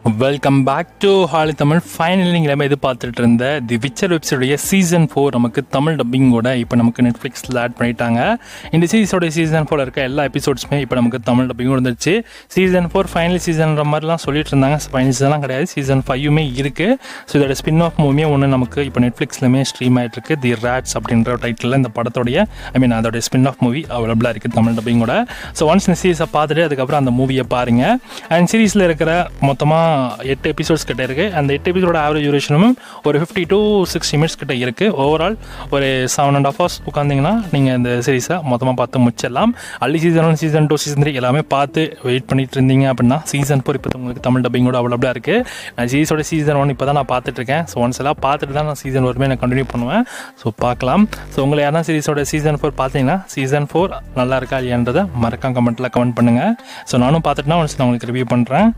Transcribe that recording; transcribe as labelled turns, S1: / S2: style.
S1: Welcome back to ஹாலி Tamil. Finally நீங்கள் எதிர்பார்த்துட்டு இருந்த தி விச்சர் வெப்சைடைய சீசன் 4 நமக்கு தமிழ் டப்பிங்கோட இப்போ நமக்கு நெட்ஃப்ளிக்ஸில் ஆட் பண்ணிட்டாங்க. இந்த சீரிஸோடைய சீசன் 4 இருக்க எல்லா எபிசோட்ஸுமே இப்போ நமக்கு தமிழ் டப்பிங்கும் வந்துருச்சு. சீசன் 4 ஃபைனல் சீசன்ற மாதிரிலாம் சொல்லிட்டு இருந்தாங்க. ஃபைனல் சீசன்லாம் கிடையாது, சீசன் 5மே இருக்குது. ஸோ இதோட ஸ்பின் ஆஃப் மூவியே ஒன்று நமக்கு இப்போ நெட்ஃப்ளிக்ஸ்லையுமே ஸ்ட்ரீம் ஆகிட்டு இருக்கு. தி ராட்ஸ் அப்படின்ற டைட்டில் இந்த படத்தோடைய அதோடைய ஸ்பின் ஆஃப் மூவி அவைலபிளாக இருக்குது தமிழ் டப்பிங்கோட. ஸோ ஒன்ஸ் இந்த சீரிஸை பார்த்துட்டு அதுக்கப்புறம் அந்த மூவியை பாருங்கள். அண்ட் சீரிஸில் இருக்கிற மொத்தமாக 8 எபிசோட்ஸ் கிட்ட இருக்குது. அந்த 8 எபிசோட ஆவரேஜ் டியூரேஷனும் ஒரு 50 to 60 minutes கிட்ட இருக்குது. ஓவரால் ஒரு 7.5 hours உட்காந்திங்கன்னா நீங்கள் இந்த சீரிஸை மொத்தமாக பார்த்து முடிச்சிடலாம். அள்ளி சீசன் 1, சீசன் 2, சீசன் 3 எல்லாமே பார்த்து வெயிட் பண்ணிட்டு இருந்தீங்க அப்படின்னா சீசன் 4 இப்போ உங்களுக்கு தமிழ் டப்பிங்கோட அவைலபிளாக இருக்குது. நான் சீரிஸோட சீசன் 1 இப்போ தான் நான் பார்த்துட்ருக்கேன். ஸோ ஒன்ஸ் எல்லாம் பார்த்துட்டு தான் நான் சீசன் 4 நான் கண்டினியூ பண்ணுவேன். ஸோ பார்க்கலாம். ஸோ உங்களை யாரா சீரிஸோட சீசன் 4 பார்த்தீங்கன்னா சீசன் 4 நல்லா இருக்கா இல்லையான்றதை மறக்காம கமெண்ட்டில் கமெண்ட் பண்ணுங்கள். ஸோ நானும் பார்த்துட்டுனா ஒன்ஸ் நான் உங்களுக்கு ரிவ்யூ பண்ணுறேன்.